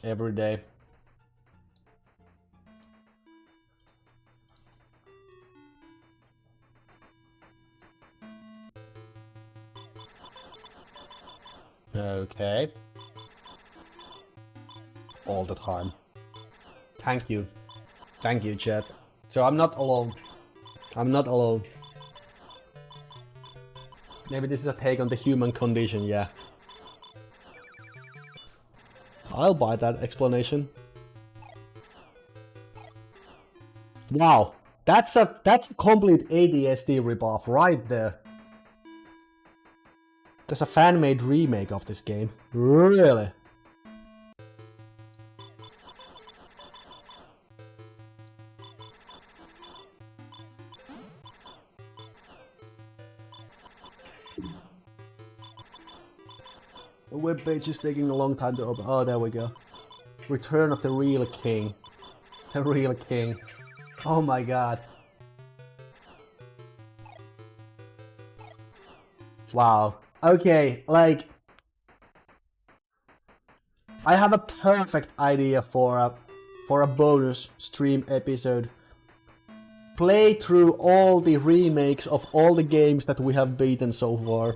every day. Okay. All the time. Thank you. Thank you, chat. So I'm not alone. I'm not alone. Maybe this is a take on the human condition, yeah. I'll buy that explanation. Wow, that's a complete ADSD ripoff right there. There's a fan-made remake of this game. Really? The webpage is taking a long time to open. Oh, there we go. Return of the real king. The real king. Oh my god. Wow. Okay, like... I have a perfect idea for a bonus stream episode. Play through all the remakes of all the games that we have beaten so far.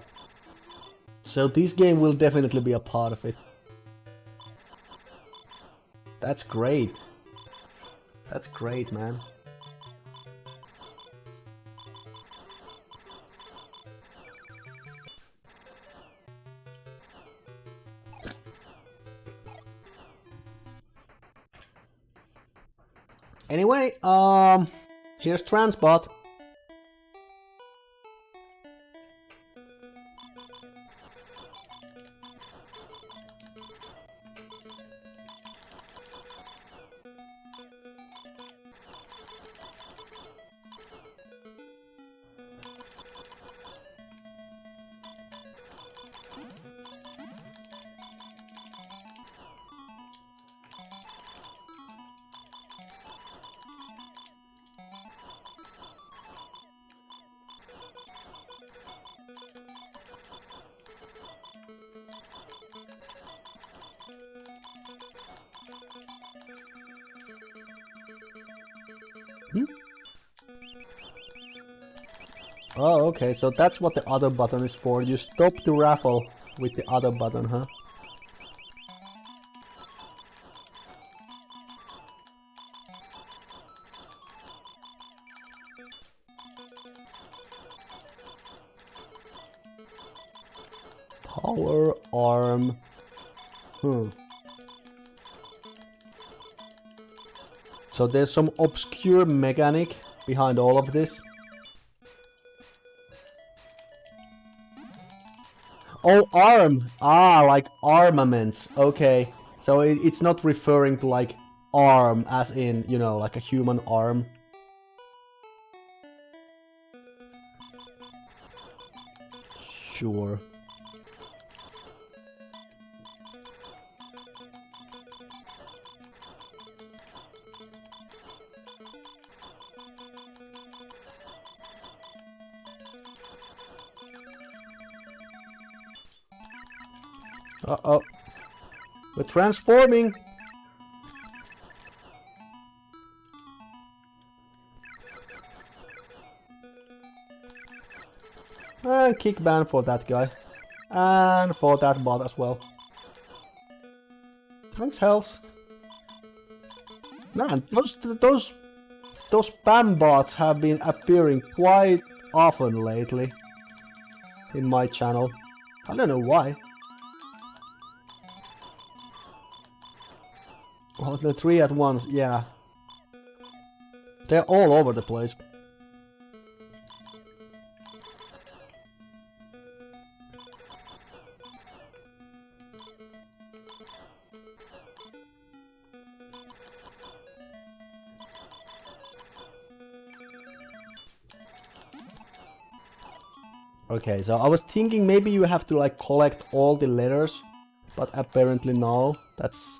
So this game will definitely be a part of it. That's great. That's great, man. Anyway, here's TransBot. Oh, okay, so that's what the other button is for. You stop the raffle with the other button, huh? Power arm. So there's some obscure mechanic behind all of this. Oh, arm! Ah, like armaments. Okay. So it's not referring to like arm as in, you know, like a human arm. Sure. Uh-oh. We're transforming! And kick ban for that guy. And for that bot as well. Thanks, Hells. Man, those spam bots have been appearing quite often lately. In my channel. I don't know why. Oh, the 3 at once, yeah. They're all over the place. Okay, so I was thinking maybe you have to like collect all the letters, but apparently no, that's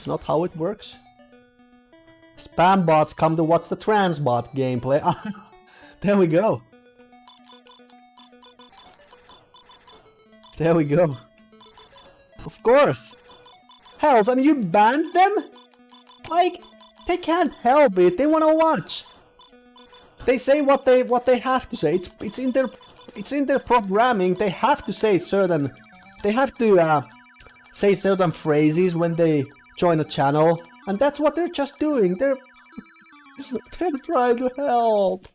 not how it works. Spam bots come to watch the TransBot gameplay. There we go. There we go. Of course. Hells, and you banned them? Like, they can't help it. They wanna watch. They say what they have to say. It's in their programming. They have to say certain. They have to say certain phrases when they join a channel, and that's what they're just doing. They're trying to help.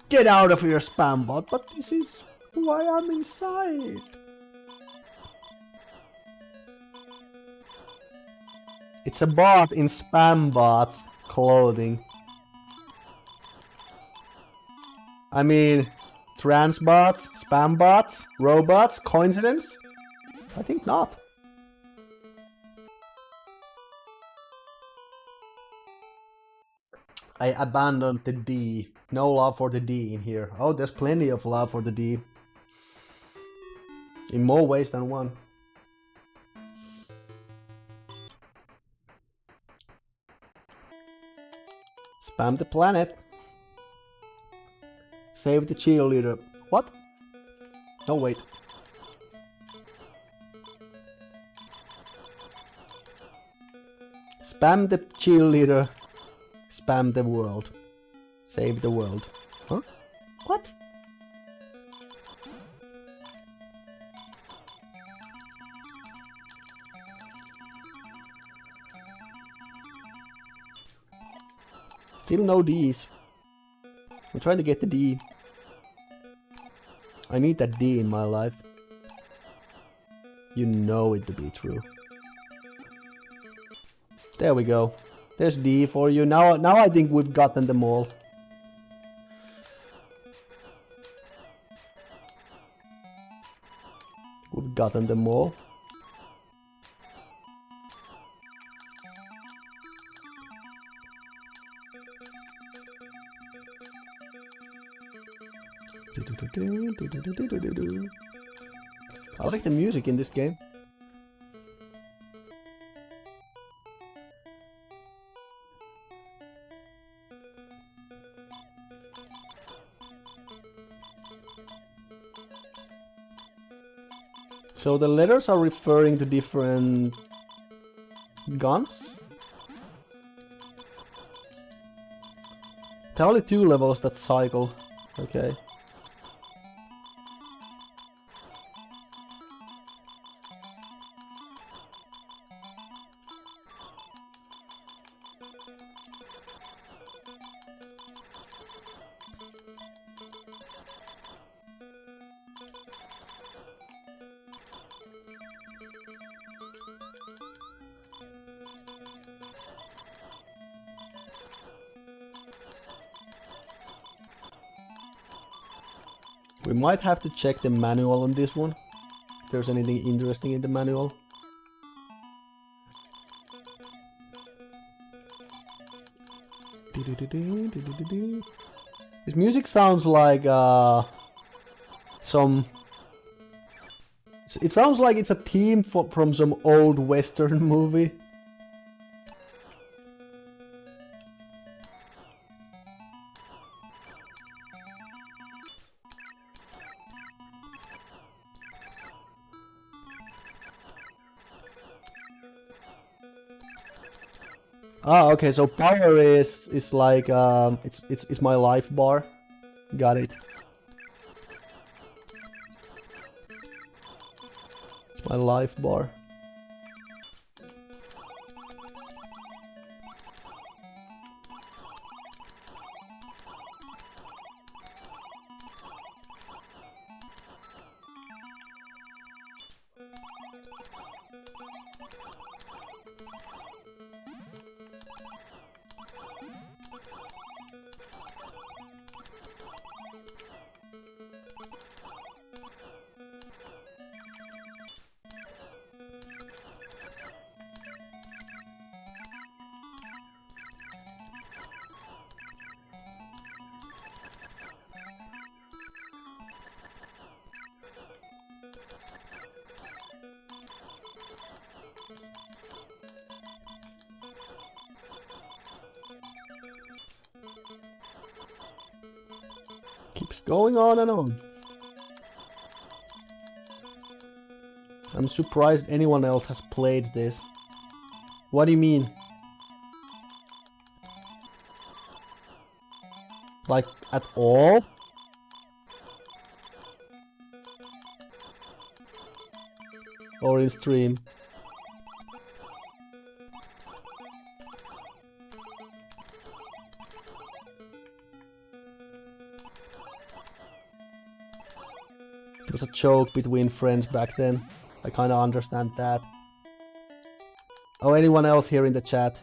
Get out of here, spam bot, but this is why I'm inside. It's a bot in spam bot's clothing. I mean, TransBots, spam bots, robots, coincidence? I think not. I abandoned the D. No love for the D in here. Oh, there's plenty of love for the D. In more ways than one. Spam the planet. Save the cheerleader. What? No, wait. Spam the cheerleader. Spam the world. Save the world. Huh? What? Still no D's. I'm trying to get the D. I need that D in my life. You know it to be true. There we go. There's D for you. Now I think we've gotten them all. We've gotten them all. I like the music in this game. So the letters are referring to different guns? There are only 2 levels that cycle. Okay. We might have to check the manual on this one. If there's anything interesting in the manual. This music sounds like some... It sounds like it's a theme from some old Western movie. Ah, okay, so power is like it's my life bar. Got it. It's my life bar. keeps going on and on. I'm surprised anyone else has played this. What do you mean? Like, at all? Or in stream? It was a joke between friends back then. I kinda understand that. Oh, anyone else here in the chat?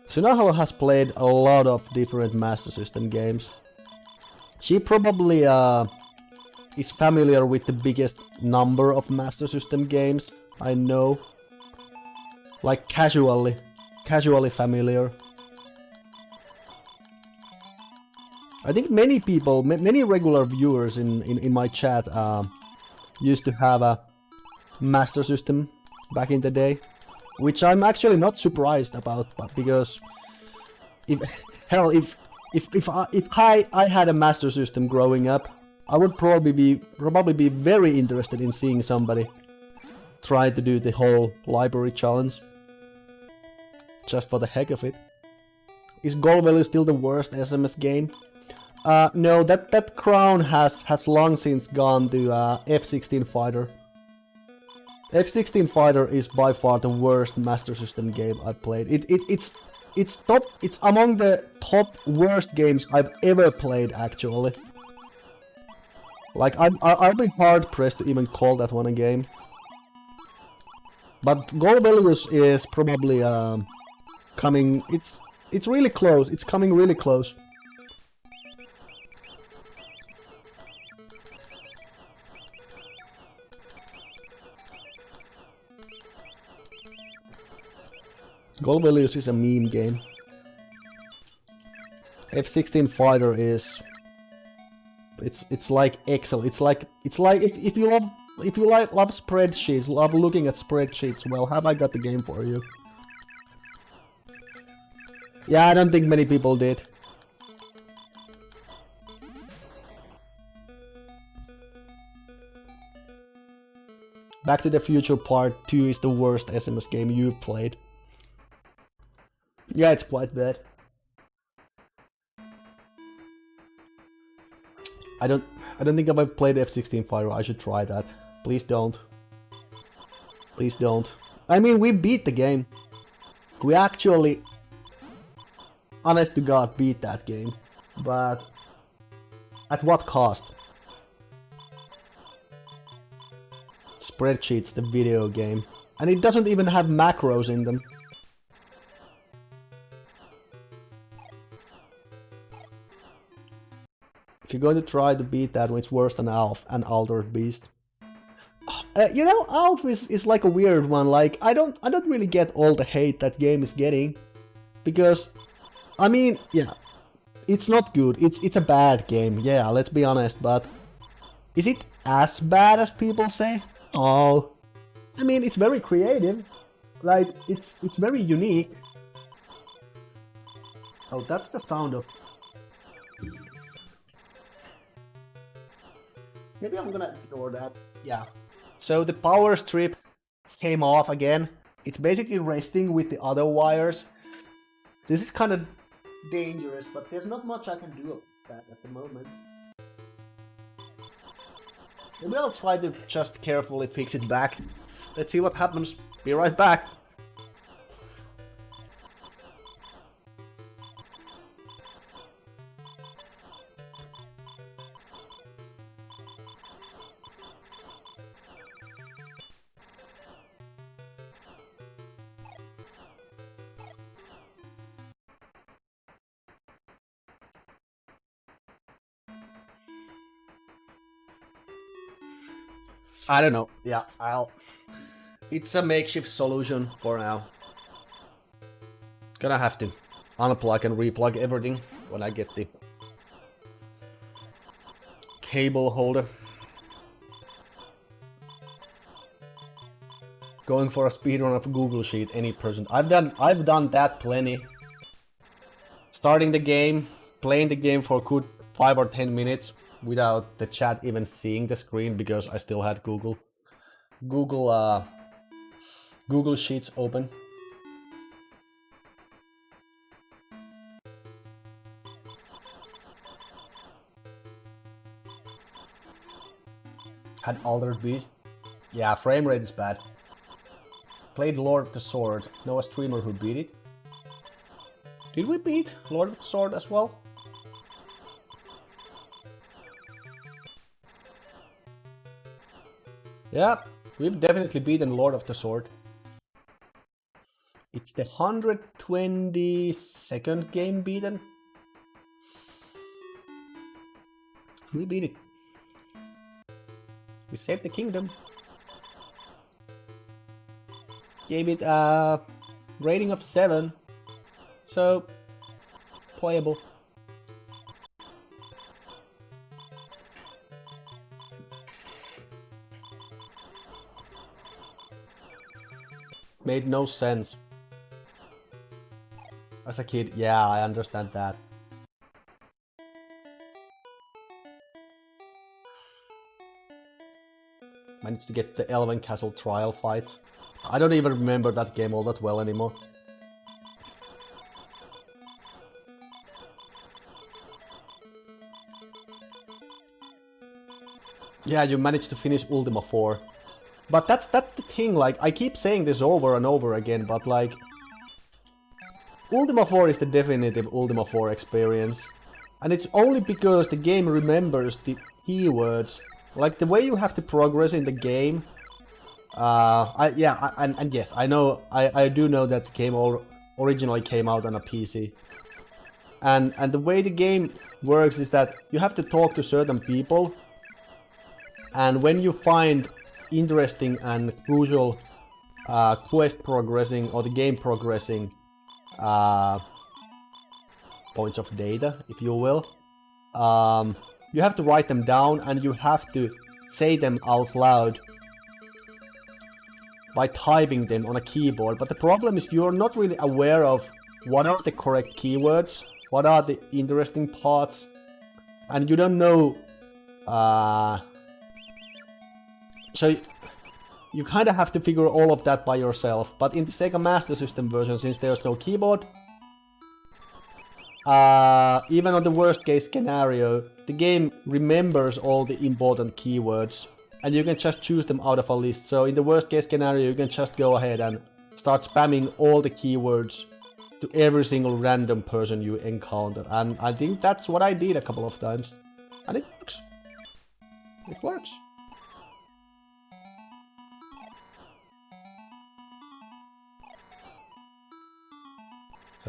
Sunaho has played a lot of different Master System games. She probably is familiar with the biggest number of Master System games I know. Like casually familiar. I think many people, many regular viewers in my chat used to have a Master System back in the day, which I'm actually not surprised about, because if I had a Master System growing up, I would probably be very interested in seeing somebody try to do the whole library challenge, just for the heck of it. Is Golvelu still the worst SMS game? No, that crown has long since gone to F-16 Fighter. F-16 Fighter is by far the worst Master System game I've played. It's among the top worst games I've ever played, actually. Like, I'll be hard pressed to even call that one a game. But Golbelius is probably coming. It's really close. It's coming really close. Golbelius is a meme game. F-16 Fighter is. It's like Excel. It's like if you love spreadsheets, love looking at spreadsheets. Well, have I got the game for you? Yeah, I don't think many people did. Back to the Future Part 2 is the worst SMS game you've played. Yeah, it's quite bad. I don't think if I've played F-16 Fighter, I should try that. Please don't. Please don't. I mean, we beat the game. We actually, honest to God, beat that game. But at what cost? Spreadsheets, the video game. And it doesn't even have macros in them. If you're going to try to beat that one, it's worse than Alf and Altered Beast. You know, Alf is like a weird one. Like, I don't really get all the hate that game is getting, because, I mean, yeah, it's not good. It's a bad game. Yeah, let's be honest. But is it as bad as people say? Oh, I mean, it's very creative. Like, it's very unique. Oh, that's the sound of. Maybe I'm gonna ignore that. Yeah. So the power strip came off again. It's basically resting with the other wires. This is kind of dangerous, but there's not much I can do about that at the moment. Maybe I'll try to just carefully fix it back. Let's see what happens. Be right back. I don't know. Yeah, it's a makeshift solution for now. Gonna have to unplug and replug everything when I get the cable holder. Going for a speedrun of Google Sheet, any person. I've done that plenty. starting the game, playing the game for a good 5 or 10 minutes without the chat even seeing the screen because I still had Google Sheets open. Had Altered Beast. Yeah, frame rate is bad. Played Lord of the Sword. Know a streamer who beat it. Did we beat Lord of the Sword as well? Yeah, we've definitely beaten Lord of the Sword. It's the 122nd game beaten. We beat it. We saved the kingdom. Gave it a rating of 7. So, playable. Made no sense. As a kid, yeah, I understand that. Managed to get the Elven Castle trial fight. I don't even remember that game all that well anymore. Yeah, you managed to finish Ultima 4. But that's the thing, like, I keep saying this over and over again, but like... Ultima 4 is the definitive Ultima 4 experience. And it's only because the game remembers the keywords. Like, the way you have to progress in the game... yes, I know, I do know that the game originally came out on a PC. And the way the game works is that you have to talk to certain people. And when you find interesting and crucial quest progressing or the game progressing points of data, if you will, you have to write them down and you have to say them out loud by typing them on a keyboard. But the problem is you're not really aware of what are the correct keywords, what are the interesting parts, and you don't know. So you kind of have to figure all of that by yourself. But in the Sega Master System version, since there's no keyboard, even on the worst case scenario, the game remembers all the important keywords. And you can just choose them out of a list. So in the worst case scenario, you can just go ahead and start spamming all the keywords to every single random person you encounter. And I think that's what I did a couple of times. And it works. It works.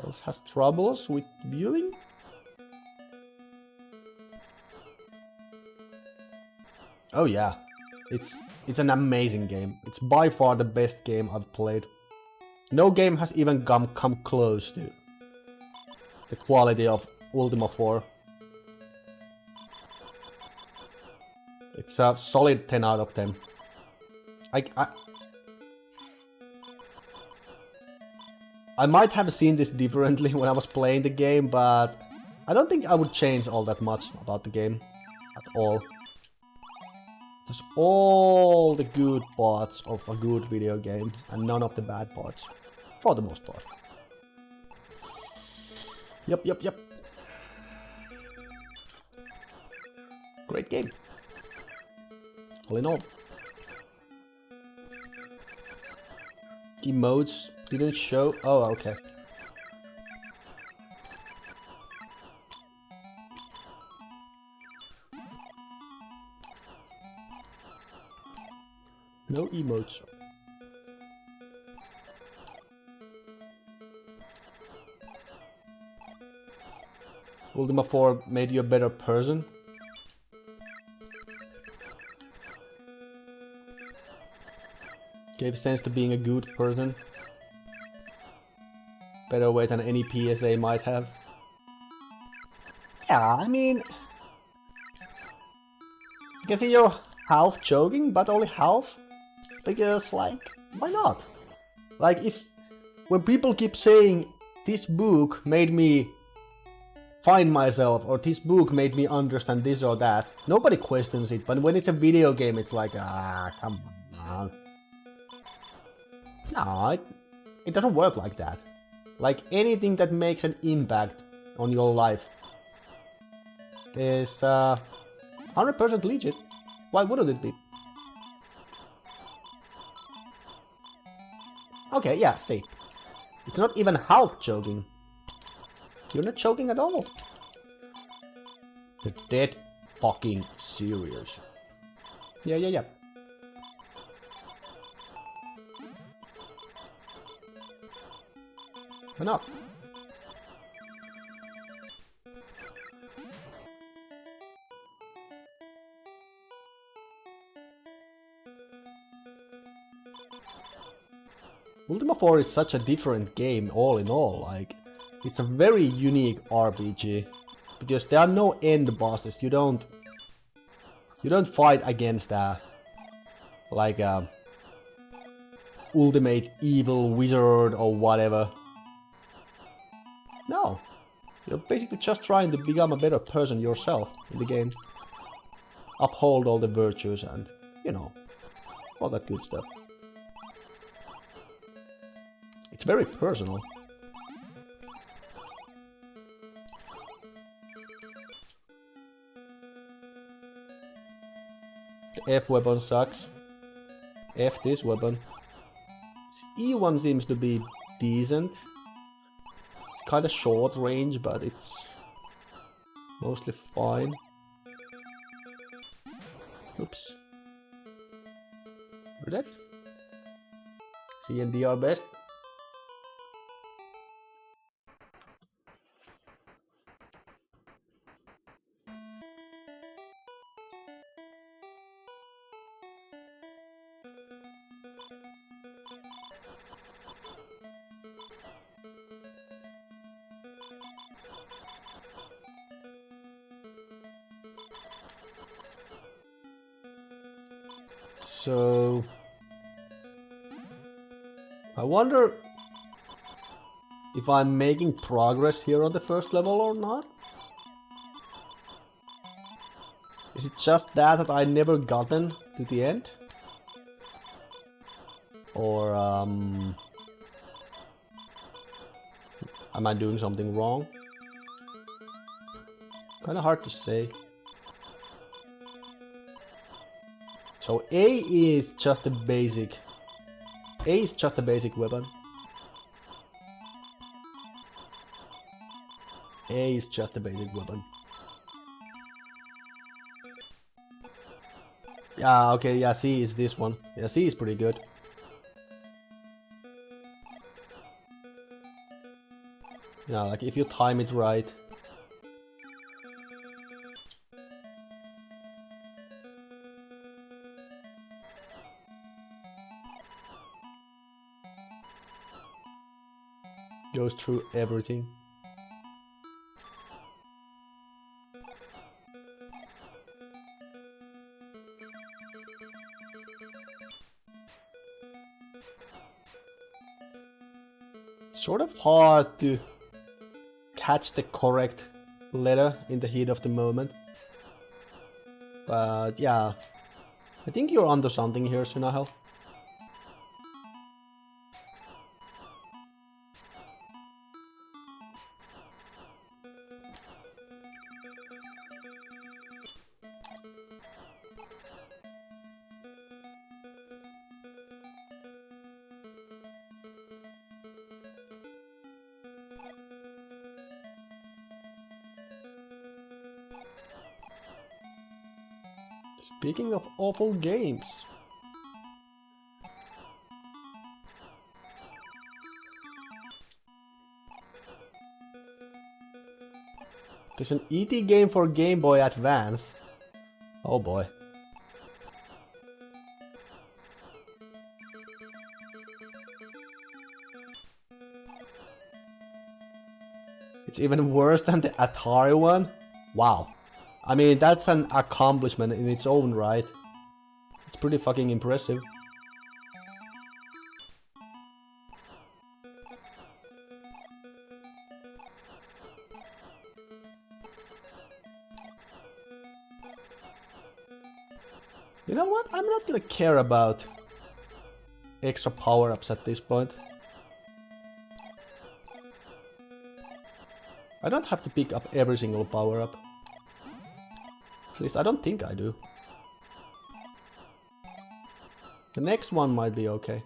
Else has troubles with viewing? Oh yeah. It's an amazing game. It's by far the best game I've played. No game has even come close to the quality of Ultima 4. It's a solid 10 out of 10. I might have seen this differently when I was playing the game, but I don't think I would change all that much about the game at all. There's all the good parts of a good video game and none of the bad parts, for the most part. Yep. Great game. All in all. Emotes didn't show. Oh, okay. No emotes. Ultima 4 made you a better person. Gave sense to being a good person. Better way than any PSA might have. Yeah, I mean... I can see you're half joking, but only half. Because, like, why not? Like, when people keep saying, this book made me find myself, or this book made me understand this or that. Nobody questions it, but when it's a video game, it's like, come on. No, it doesn't work like that. Like anything that makes an impact on your life is 100% legit. Why wouldn't it be? Okay, yeah, see. It's not even half joking. You're not joking at all. You're dead fucking serious. Yeah. Why not? Ultima 4 is such a different game all in all, like, it's a very unique RPG, because there are no end bosses, you don't fight against like a ultimate evil wizard or whatever. No, you're basically just trying to become a better person yourself in the game. Uphold all the virtues and, you know, all that good stuff. It's very personal. The F weapon sucks. F this weapon. E1 seems to be decent. It's kinda short range, but it's mostly fine. Oops. Protect. C and D are best. So I wonder if I'm making progress here on the first level or not. Is it just that I never gotten to the end? Or am I doing something wrong? Kinda hard to say. So A is just a basic. A is just a basic weapon. A is just a basic weapon. Yeah, okay, yeah, C is this one. Yeah, C is pretty good. Yeah, like if you time it right. Goes through everything. Sort of hard to catch the correct letter in the heat of the moment. But yeah, I think you're onto something here, Sunahel. Speaking of awful games. There's an ET game for Game Boy Advance. Oh boy. It's even worse than the Atari one? Wow. I mean, that's an accomplishment in its own right. It's pretty fucking impressive. You know what? I'm not gonna care about extra power-ups at this point. I don't have to pick up every single power-up. At least I don't think I do. The next one might be okay.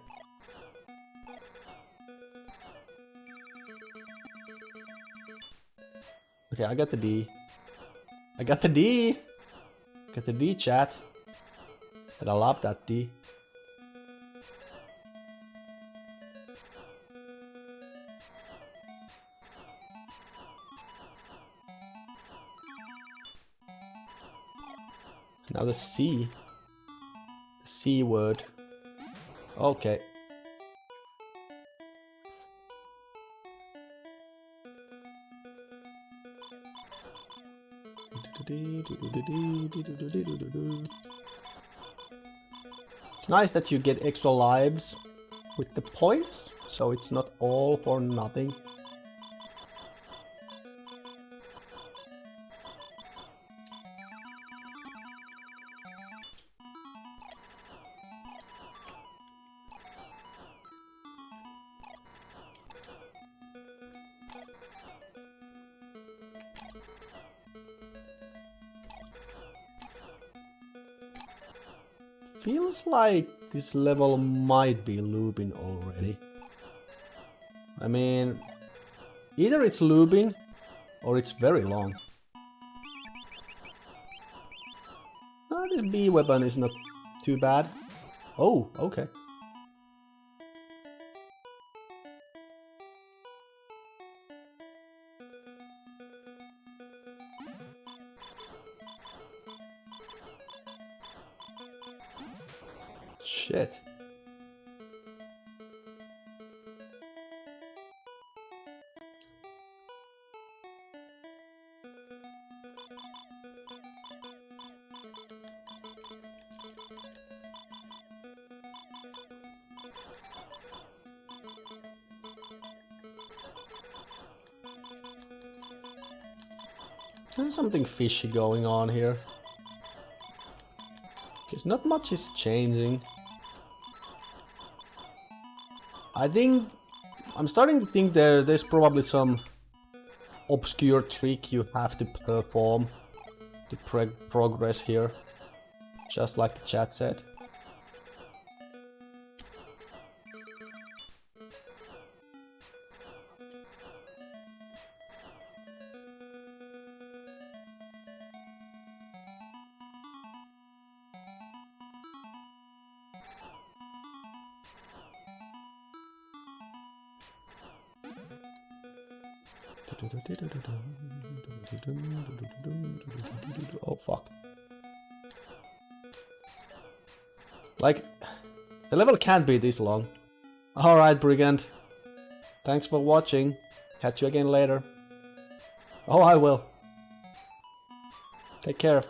Okay, I got the D. I got the D! Got the D, chat. And I love that D. Now the C. The C word. Okay. It's nice that you get extra lives with the points, so it's not all for nothing. Feels like this level might be looping already. I mean, either it's looping or it's very long. This B weapon is not too bad. Oh, okay. Shit. There's something fishy going on here. Because not much is changing. I think... I'm starting to think there's probably some obscure trick you have to perform to progress here. Just like the chat said. Oh fuck. Like, the level can't be this long. Alright, Brigand. Thanks for watching. Catch you again later. Oh, I will. Take care.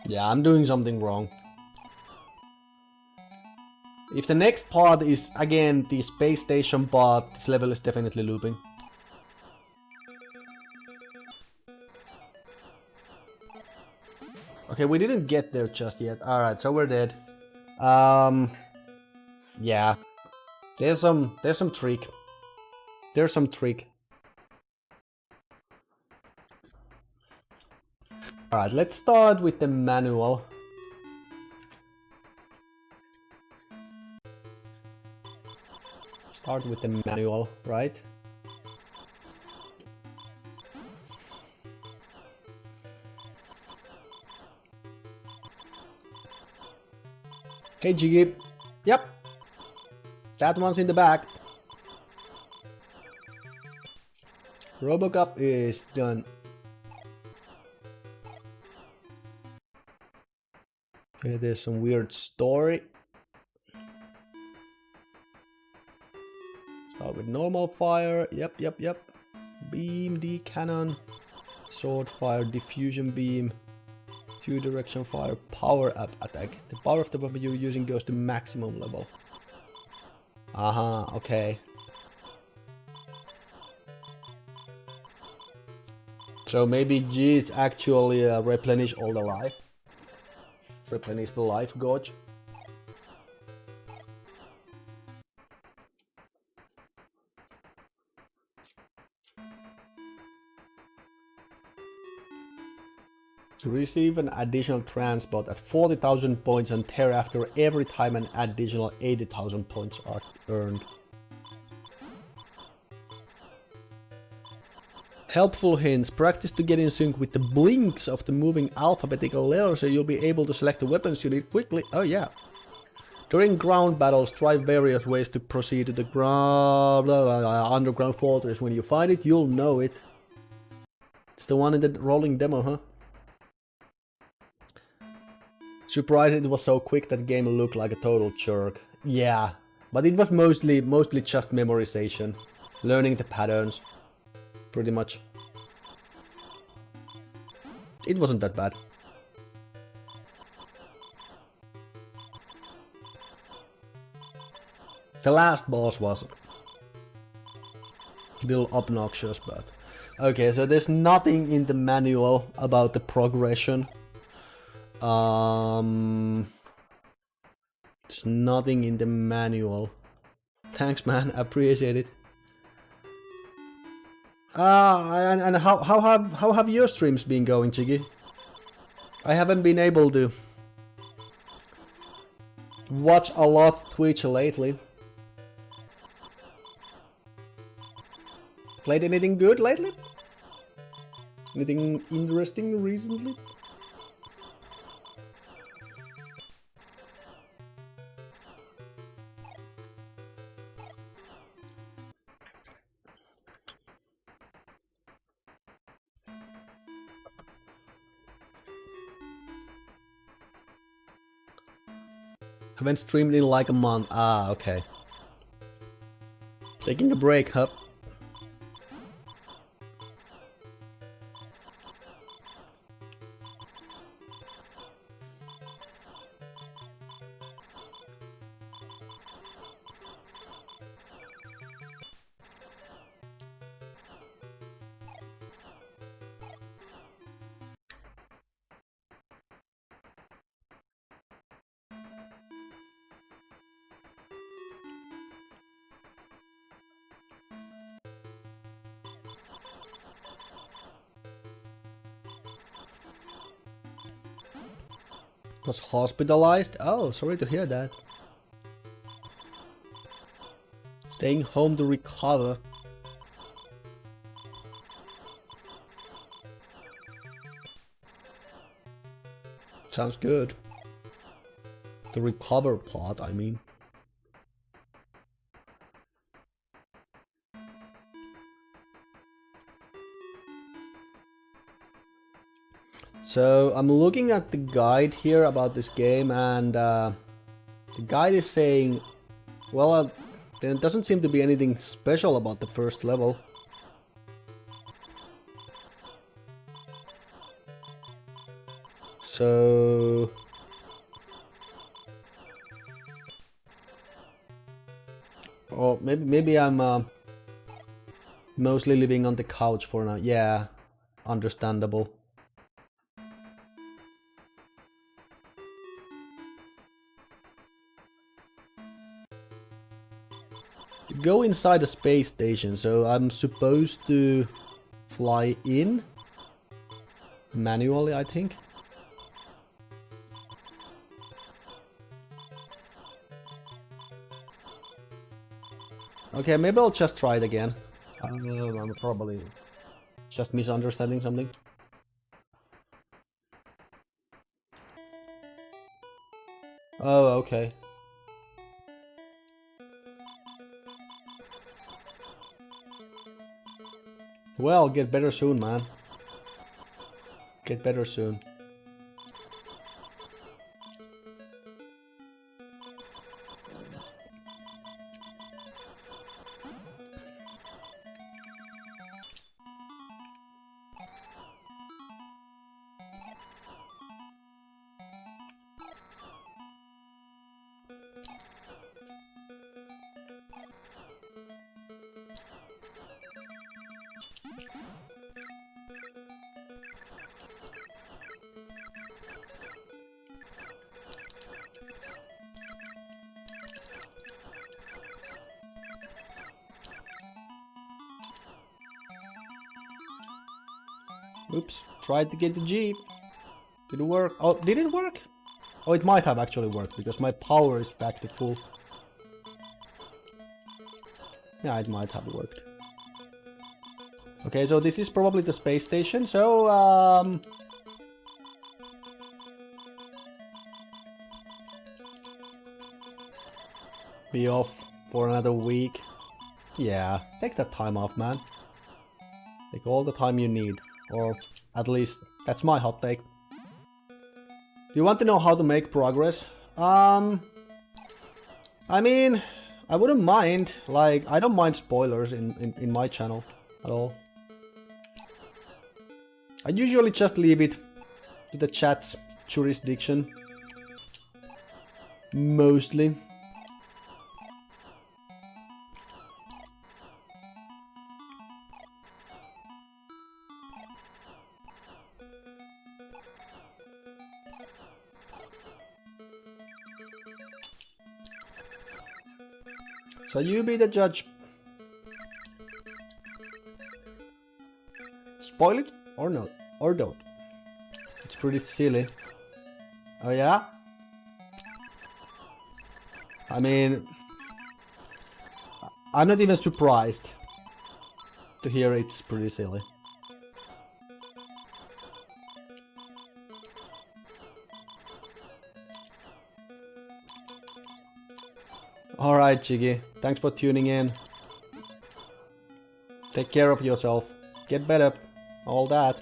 Yeah, I'm doing something wrong. If the next part is, again, the space station part, this level is definitely looping. Okay, we didn't get there just yet. Alright, so we're dead. Yeah. There's some trick. There's some trick. Alright, let's start with the manual. Start with the manual, right? Okay, Jiggy. Yep. That one's in the back. Robocop is done. Okay, there's some weird story. Start with normal fire. Yep. Beam, D-cannon. Sword fire, diffusion beam. 2-direction fire, power up attack. The power of the weapon you're using goes to maximum level. Okay. So maybe G is actually replenish all the life. Replenish the life gauge. To receive an additional TransBot at 40,000 points and thereafter every time an additional 80,000 points are earned. Helpful hints. Practice to get in sync with the blinks of the moving alphabetical letters so you'll be able to select the weapons you need quickly. Oh yeah. During ground battles, try various ways to proceed to the underground fortress. When you find it, you'll know it. It's the one in the rolling demo, huh? Surprised it was so quick that game looked like a total jerk. Yeah, but it was mostly just memorization. Learning the patterns. Pretty much. It wasn't that bad. The last boss was a little obnoxious, but... Okay, so there's nothing in the manual about the progression. There's nothing in the manual. Thanks, man. Appreciate it. And how have your streams been going, Chiggy? I haven't been able to watch a lot Twitch lately. Played anything good lately? Anything interesting recently? Haven't streamed in like a month. Ah, okay. Taking a break, huh? Was hospitalized? Oh, sorry to hear that. Staying home to recover. Sounds good. The recover part, I mean. So I'm looking at the guide here about this game, and the guide is saying, well, there doesn't seem to be anything special about the first level. So... Or maybe I'm mostly living on the couch for now. Yeah, understandable. You go inside a space station, so I'm supposed to fly in manually, I think. Okay, maybe I'll just try it again. I'm probably just misunderstanding something. Oh, okay. Well, get better soon, man. Get better soon. Oops, tried to get the jeep. Did it work? Oh, did it work? Oh, it might have actually worked because my power is back to full. Yeah, it might have worked. Okay, so this is probably the space station, so be off for another week. Yeah, take that time off, man. Take all the time you need. Or at least, that's my hot take. Do you want to know how to make progress? I mean, I wouldn't mind. Like, I don't mind spoilers in my channel at all. I usually just leave it to the chat's jurisdiction. Mostly. So you be the judge. Spoil it or not, or don't. It's pretty silly. Oh yeah? I mean, I'm not even surprised to hear it's pretty silly. Alright, Chiggy. Thanks for tuning in. Take care of yourself. Get better. All that.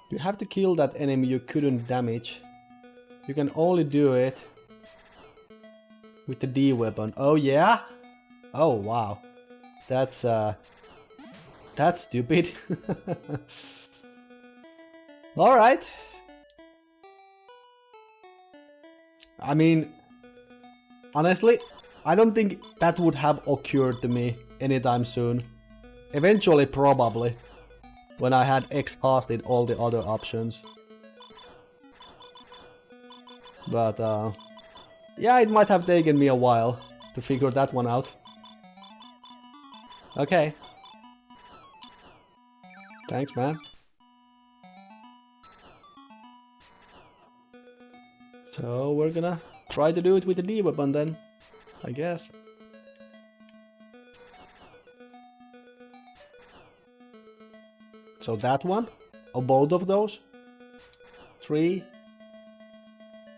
You have to kill that enemy you couldn't damage. You can only do it with the D weapon. Oh yeah? Oh wow. That's stupid. Alright. I mean, honestly, I don't think that would have occurred to me anytime soon. Eventually, probably, when I had exhausted all the other options. But, yeah, it might have taken me a while to figure that one out. Okay. Thanks, man. So we're gonna try to do it with the D weapon then, I guess. So that one? Or both of those? 3?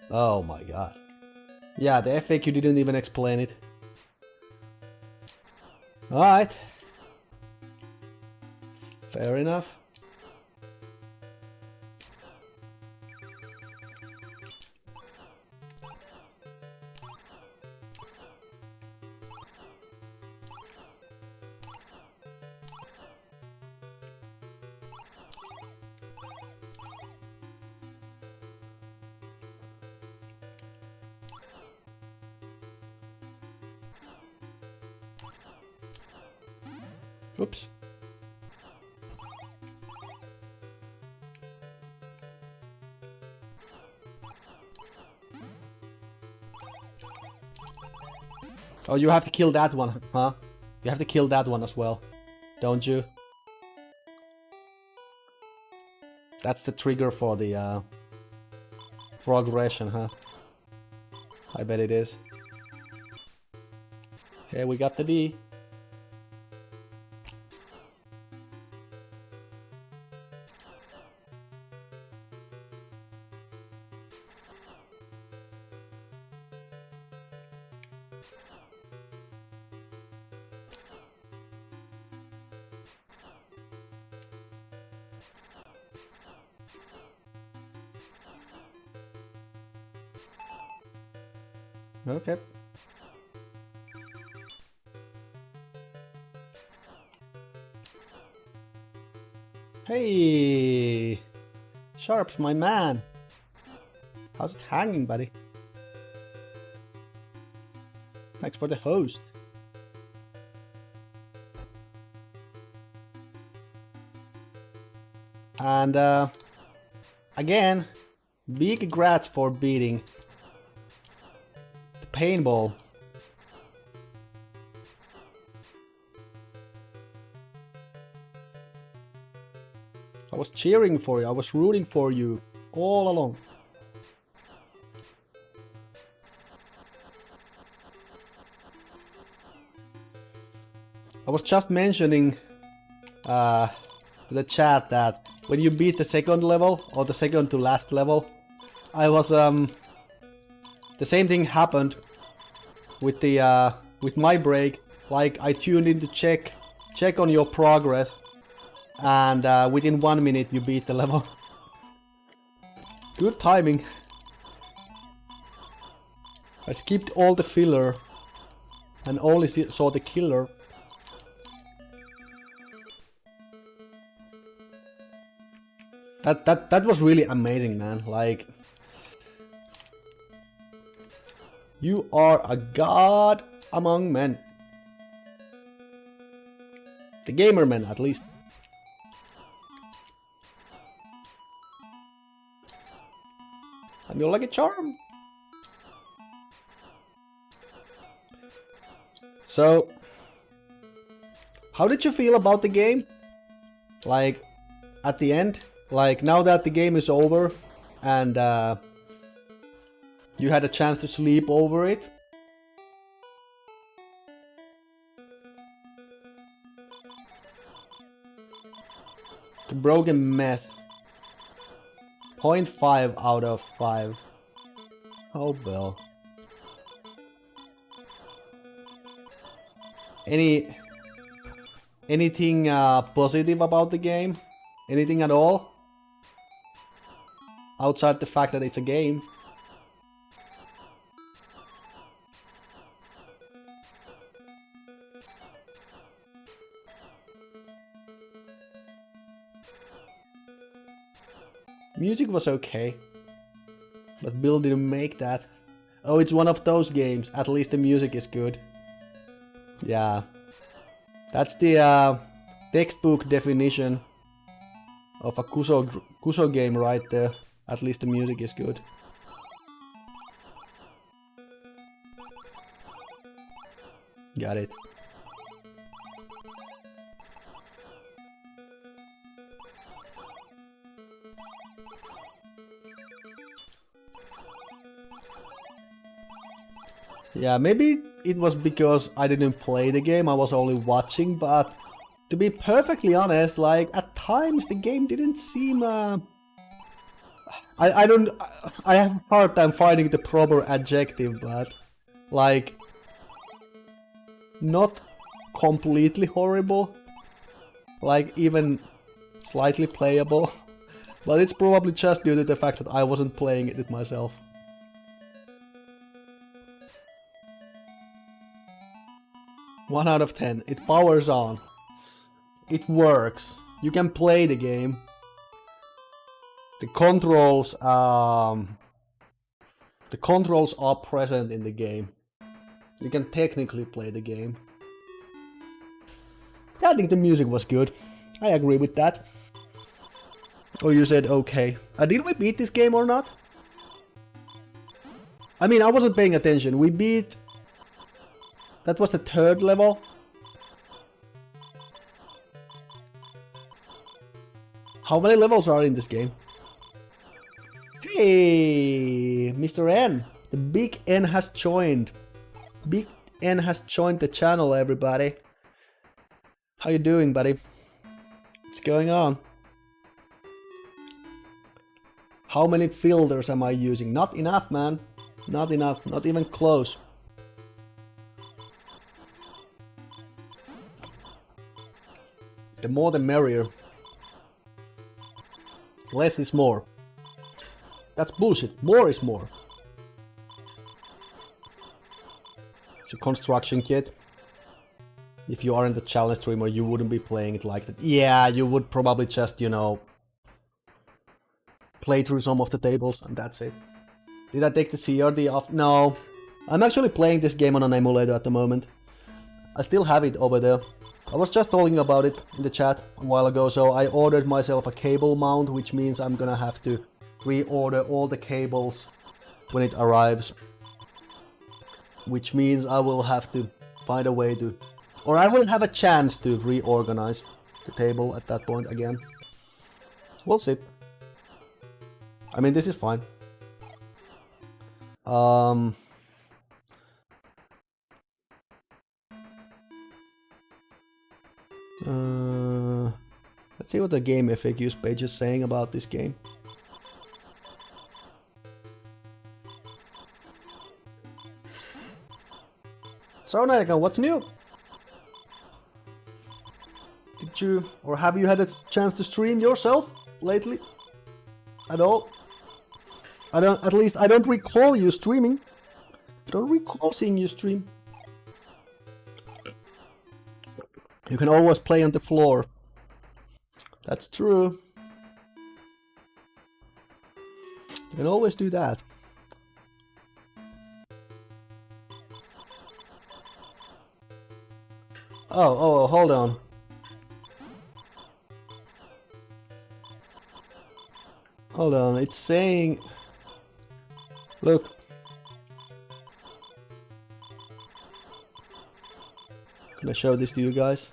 Oh my god. Yeah, the FAQ didn't even explain it. Alright. Fair enough. Oops. Oh, you have to kill that one, huh? You have to kill that one as well, don't you? That's the trigger for the progression, huh? I bet it is. Okay, we got the D. Okay. Hey! Sharps, my man! How's it hanging, buddy? Thanks for the host. And again, big congrats for beating paintball. I was cheering for you, I was rooting for you all along. I was just mentioning to the chat that when you beat the second level, or the second to last level, I was the same thing happened with the with my break. Like I tuned in to check on your progress, and within 1 minute you beat the level. Good timing. I skipped all the filler and only saw the killer. That was really amazing, man. Like, you are a god among men. The gamer man, at least. I'm your lucky charm. So, how did you feel about the game? Like, at the end? Like, now that the game is over and you had a chance to sleep over it? The broken mess. 0.5 out of 5. Oh well. Anything positive about the game? Anything at all? Outside the fact that it's a game. Music was okay, but Bill didn't make that. Oh, it's one of those games. At least the music is good. Yeah. That's the textbook definition of a Kuso game right there. At least the music is good. Got it. Yeah, maybe it was because I didn't play the game, I was only watching, but to be perfectly honest, like, at times the game didn't seem I have a hard time finding the proper adjective, but like, not completely horrible, like even slightly playable, but it's probably just due to the fact that I wasn't playing it myself. One out of 10. It powers on. It works. You can play the game. The controls are present in the game. You can technically play the game. I think the music was good. I agree with that. Oh, you said okay. Did we beat this game or not? I mean, I wasn't paying attention. We beat... That was the 3rd level. How many levels are in this game? Hey, Mr. N. The big N has joined. Big N has joined the channel, everybody. How you doing, buddy? What's going on? How many filters am I using? Not enough, man. Not enough. Not even close. The more the merrier. Less is more. That's bullshit. More is more. It's a construction kit. If you aren't a challenge streamer, you wouldn't be playing it like that. Yeah, you would probably just, you know, play through some of the tables and that's it. Did I take the CRD off? No. I'm actually playing this game on an emulator at the moment. I still have it over there. I was just talking about it in the chat a while ago, so I ordered myself a cable mount, which means I'm gonna have to reorder all the cables when it arrives. which means I will have to find a way to, or I will have a chance to reorganize the table at that point again. We'll see. I mean, this is fine. Let's see what the game FAQs page is saying about this game. So Naika, what's new? Did you, or have you had a chance to stream yourself lately? At all? At least I don't recall you streaming. I don't recall seeing you stream. You can always play on the floor. That's true. You can always do that. Oh, hold on. Hold on, it's saying... Look. Can I show this to you guys?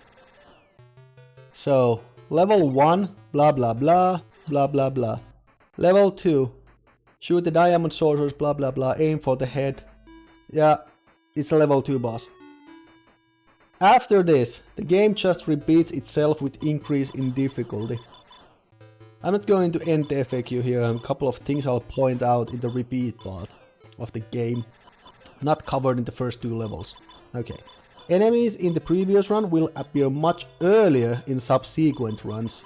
So, level 1, blah blah blah, blah blah blah. Level 2, shoot the diamond sorcerers, blah blah blah, aim for the head. Yeah, it's a level 2 boss. After this, the game just repeats itself with increase in difficulty. I'm not going to end the FAQ here, a couple of things I'll point out in the repeat part of the game, not covered in the first 2 levels. Okay. Enemies in the previous run will appear much earlier in subsequent runs.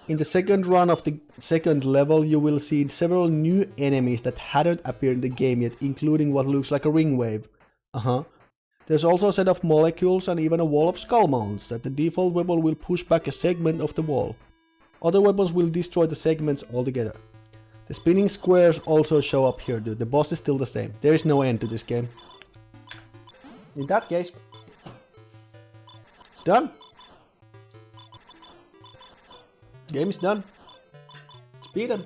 In the second run of the second level, you will see several new enemies that hadn't appeared in the game yet, including what looks like a ring wave. There's also a set of molecules and even a wall of skull mounts that the default weapon will push back a segment of the wall. Other weapons will destroy the segments altogether. The spinning squares also show up here, dude. The boss is still the same. There is no end to this game. In that case, it's done. Game is done. It's beaten.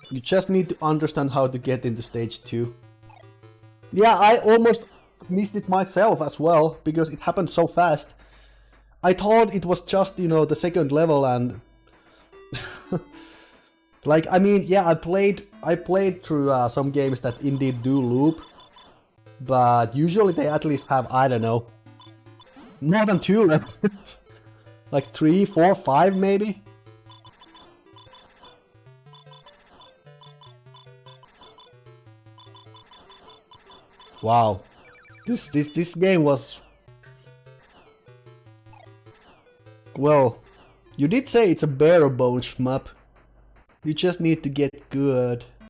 You just need to understand how to get into stage 2. Yeah, I almost missed it myself as well, because it happened so fast. I thought it was just, you know, the second level and... like, I mean, yeah, I played through some games that indeed do loop. But usually they at least have, I don't know, more than 2 levels. Like 3, 4, 5 maybe? Wow. This game was... Well, you did say it's a bare bones shmup. You just need to get good.